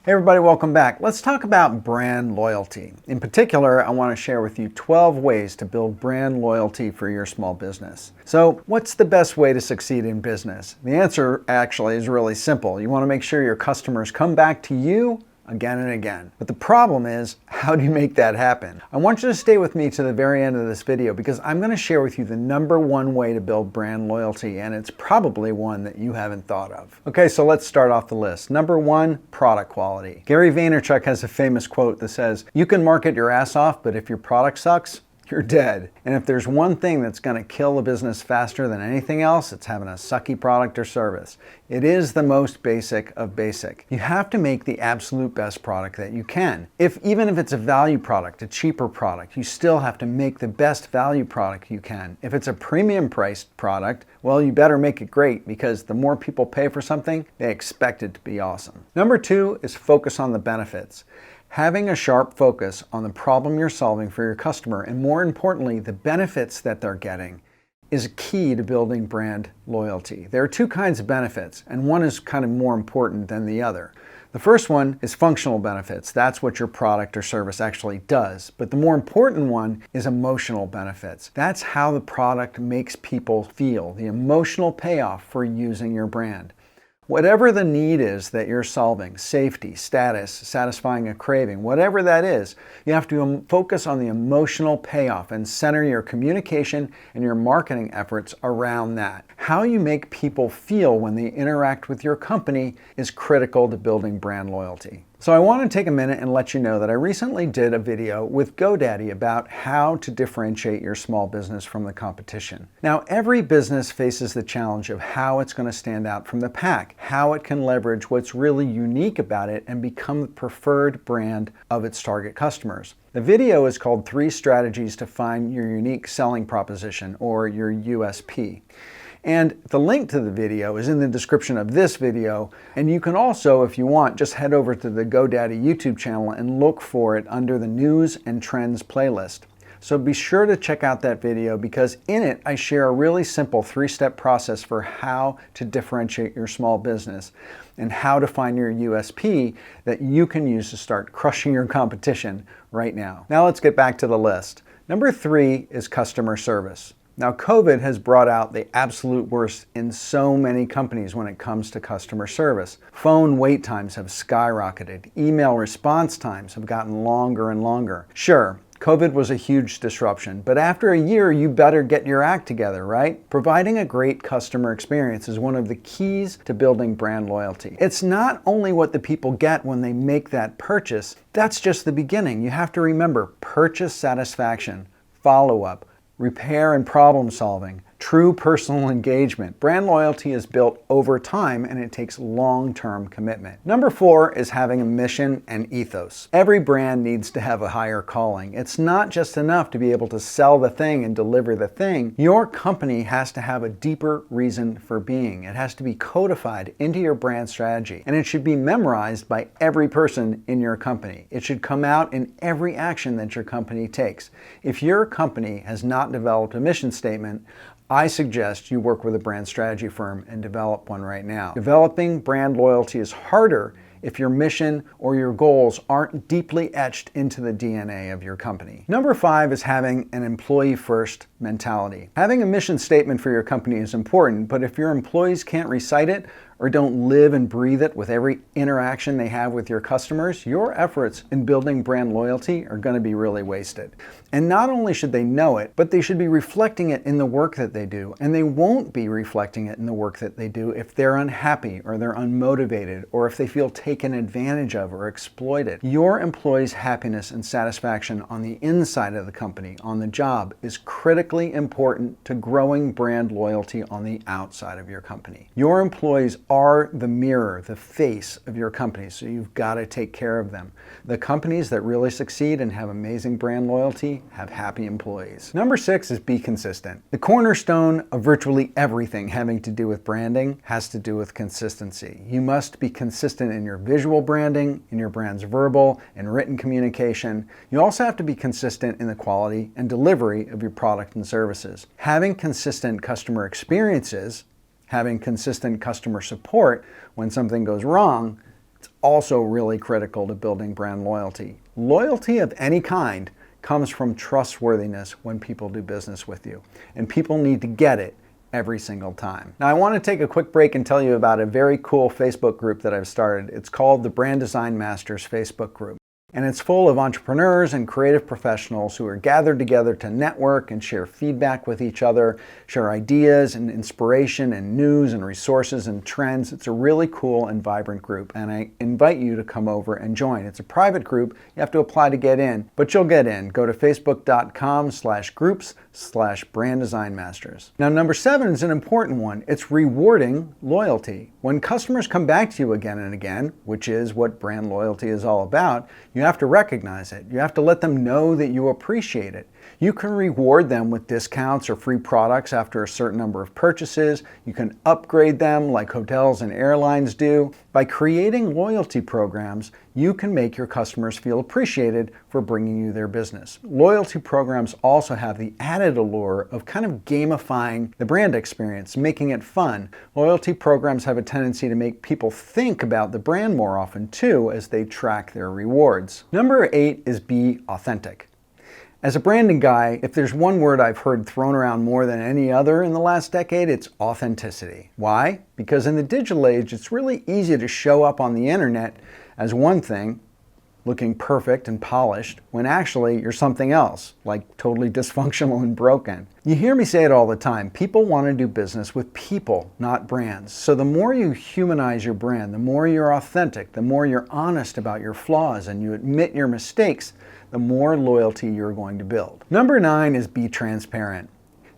Hey everybody, welcome back. Let's talk about brand loyalty. In particular, I want to share with you 12 ways to build brand loyalty for your small business. So, what's the best way to succeed in business? The answer actually is really simple. You want to make sure your customers come back to you again and again. But the problem is, how do you make that happen? I want you to stay with me to the very end of this video because I'm going to share with you the #1 way to build brand loyalty, and it's probably one that you haven't thought of. Okay, so let's start off the list. #1, product quality. Gary Vaynerchuk has a famous quote that says, "You can market your ass off, but if your product sucks, you're dead." And if there's one thing that's going to kill a business faster than anything else, it's having a sucky product or service. It is the most basic of basic. You have to make the absolute best product that you can. Even if it's a value product, a cheaper product, you still have to make the best value product you can. If it's a premium priced product, well, you better make it great because the more people pay for something, they expect it to be awesome. #2 is focus on the benefits. Having a sharp focus on the problem you're solving for your customer, and more importantly, the benefits that they're getting, is key to building brand loyalty. There are two kinds of benefits, and one is kind of more important than the other. The first one is functional benefits. That's what your product or service actually does. But the more important one is emotional benefits. That's how the product makes people feel, the emotional payoff for using your brand. Whatever the need is that you're solving, safety, status, satisfying a craving, whatever that is, you have to focus on the emotional payoff and center your communication and your marketing efforts around that. How you make people feel when they interact with your company is critical to building brand loyalty. So I want to take a minute and let you know that I recently did a video with GoDaddy about how to differentiate your small business from the competition. Now, every business faces the challenge of how it's going to stand out from the pack, how it can leverage what's really unique about it and become the preferred brand of its target customers. The video is called 3 Strategies to Find Your Unique Selling Proposition, or your USP. And the link to the video is in the description of this video, and you can also, if you want, just head over to the GoDaddy YouTube channel and look for it under the News and Trends playlist. So be sure to check out that video because in it I share a really simple 3-step process for how to differentiate your small business and how to find your USP that you can use to start crushing your competition right now. Now let's get back to the list. #3 is customer service. Now, COVID has brought out the absolute worst in so many companies when it comes to customer service. Phone wait times have skyrocketed. Email response times have gotten longer and longer. Sure, COVID was a huge disruption, but after a year, you better get your act together, right? Providing a great customer experience is one of the keys to building brand loyalty. It's not only what the people get when they make that purchase, that's just the beginning. You have to remember purchase satisfaction, follow-up, repair and problem solving, true personal engagement. Brand loyalty is built over time and it takes long-term commitment. #4 is having a mission and ethos. Every brand needs to have a higher calling. It's not just enough to be able to sell the thing and deliver the thing. Your company has to have a deeper reason for being. It has to be codified into your brand strategy, and it should be memorized by every person in your company. It should come out in every action that your company takes. If your company has not developed a mission statement, I suggest you work with a brand strategy firm and develop one right now. Developing brand loyalty is harder if your mission or your goals aren't deeply etched into the DNA of your company. #5 is having an employee-first mentality. Having a mission statement for your company is important, but if your employees can't recite it or don't live and breathe it with every interaction they have with your customers, your efforts in building brand loyalty are going to be really wasted. And not only should they know it, but they should be reflecting it in the work that they do. And they won't be reflecting it in the work that they do if they're unhappy or they're unmotivated or if they feel taken advantage of or exploited. Your employees' happiness and satisfaction on the inside of the company, on the job, is critically important to growing brand loyalty on the outside of your company. Your employees are the mirror, the face of your company, so you've got to take care of them. The companies that really succeed and have amazing brand loyalty have happy employees. #6 is be consistent. The cornerstone of virtually everything having to do with branding has to do with consistency. You must be consistent in your visual branding, in your brand's verbal and written communication. You also have to be consistent in the quality and delivery of your product and services. Having consistent customer experiences, having consistent customer support when something goes wrong, it's also really critical to building brand loyalty. Loyalty of any kind comes from trustworthiness when people do business with you, and people need to get it every single time. Now I want to take a quick break and tell you about a very cool Facebook group that I've started. It's called the Brand Design Masters Facebook group. And it's full of entrepreneurs and creative professionals who are gathered together to network and share feedback with each other, share ideas and inspiration and news and resources and trends. It's a really cool and vibrant group, and I invite you to come over and join. It's a private group. You have to apply to get in, but you'll get in. Go to facebook.com/groups/branddesignmasters. Now, number 7 is an important one. It's rewarding loyalty. When customers come back to you again and again, which is what brand loyalty is all about, you have to recognize it. You have to let them know that you appreciate it. You can reward them with discounts or free products after a certain number of purchases. You can upgrade them like hotels and airlines do. By creating loyalty programs, you can make your customers feel appreciated for bringing you their business. Loyalty programs also have the added allure of kind of gamifying the brand experience, making it fun. Loyalty programs have a tendency to make people think about the brand more often too as they track their rewards. Number 8 is be authentic. As a branding guy, if there's one word I've heard thrown around more than any other in the last decade, it's authenticity. Why? Because in the digital age, it's really easy to show up on the internet as one thing, looking perfect and polished, when actually you're something else, like totally dysfunctional and broken. You hear me say it all the time. People want to do business with people, not brands. So the more you humanize your brand, the more you're authentic, the more you're honest about your flaws and you admit your mistakes, the more loyalty you're going to build. Number 9 is be transparent.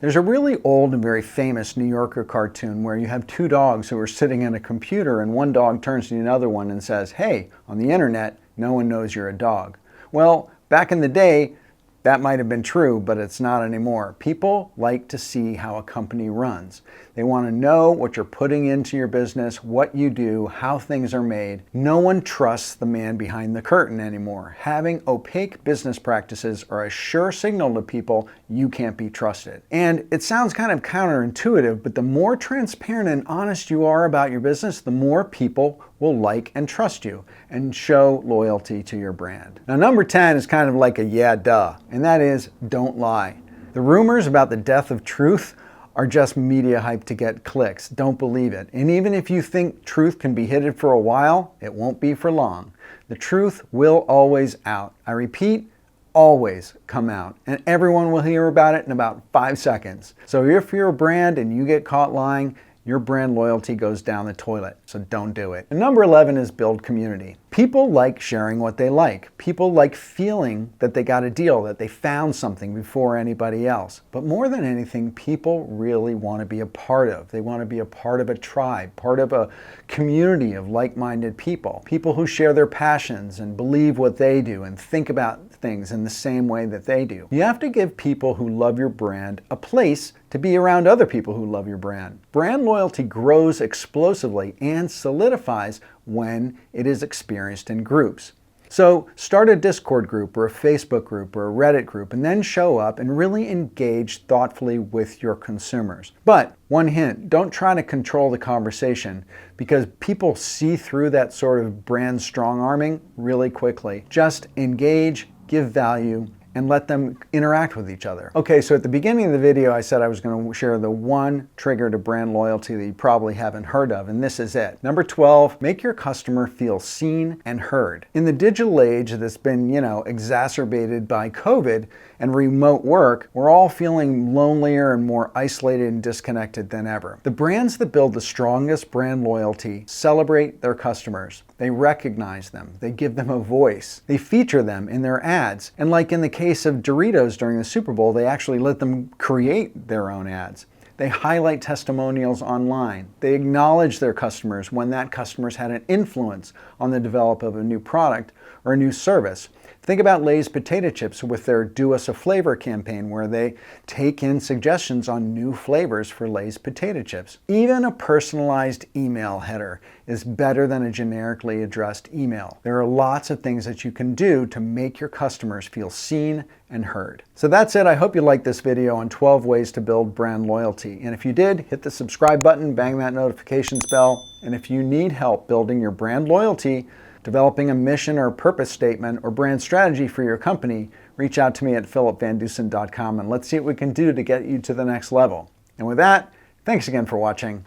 There's a really old and very famous New Yorker cartoon where you have 2 dogs who are sitting at a computer and one dog turns to another one and says, "Hey, on the internet, no one knows you're a dog." Well, back in the day, that might have been true, but it's not anymore. People like to see how a company runs. They want to know what you're putting into your business, what you do, how things are made. No one trusts the man behind the curtain anymore. Having opaque business practices are a sure signal to people you can't be trusted. And it sounds kind of counterintuitive, but the more transparent and honest you are about your business, the more people will like and trust you and show loyalty to your brand. Now, number 10 is kind of like a yeah, duh, and that is don't lie. The rumors about the death of truth are just media hype to get clicks. Don't believe it. And even if you think truth can be hidden for a while, it won't be for long. The truth will always out. I repeat, always come out, and everyone will hear about it in about 5 seconds. So if you're a brand and you get caught lying, your brand loyalty goes down the toilet, so don't do it. And number 11 is build community. People like sharing what they like. People like feeling that they got a deal, that they found something before anybody else. But more than anything, people really want to be a part of. They want to be a part of a tribe, part of a community of like-minded people. People who share their passions and believe what they do and think about things in the same way that they do. You have to give people who love your brand a place to be around other people who love your brand. Brand loyalty grows explosively and solidifies when it is experienced in groups. So start a Discord group or a Facebook group or a Reddit group and then show up and really engage thoughtfully with your consumers. But one hint, don't try to control the conversation because people see through that sort of brand strong-arming really quickly. Just engage, give value, and let them interact with each other. Okay, so at the beginning of the video, I said I was going to share the one trigger to brand loyalty that you probably haven't heard of, and this is it. Number 12, make your customer feel seen and heard. In the digital age that's been, exacerbated by COVID and remote work, we're all feeling lonelier and more isolated and disconnected than ever. The brands that build the strongest brand loyalty celebrate their customers. They recognize them. They give them a voice. They feature them in their ads. And like in the case of Doritos during the Super Bowl, they actually let them create their own ads. They highlight testimonials online. They acknowledge their customers when that customer's had an influence on the development of a new product or a new service. Think about Lay's potato chips with their Do Us a Flavor campaign where they take in suggestions on new flavors for Lay's potato chips. Even a personalized email header is better than a generically addressed email. There are lots of things that you can do to make your customers feel seen and heard. So that's it. I hope you liked this video on 12 ways to build brand loyalty. And if you did, hit the subscribe button, bang that notifications bell. And if you need help building your brand loyalty, developing a mission or purpose statement or brand strategy for your company, reach out to me at philip@vandusen.com and let's see what we can do to get you to the next level. And with that, thanks again for watching.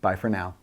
Bye for now.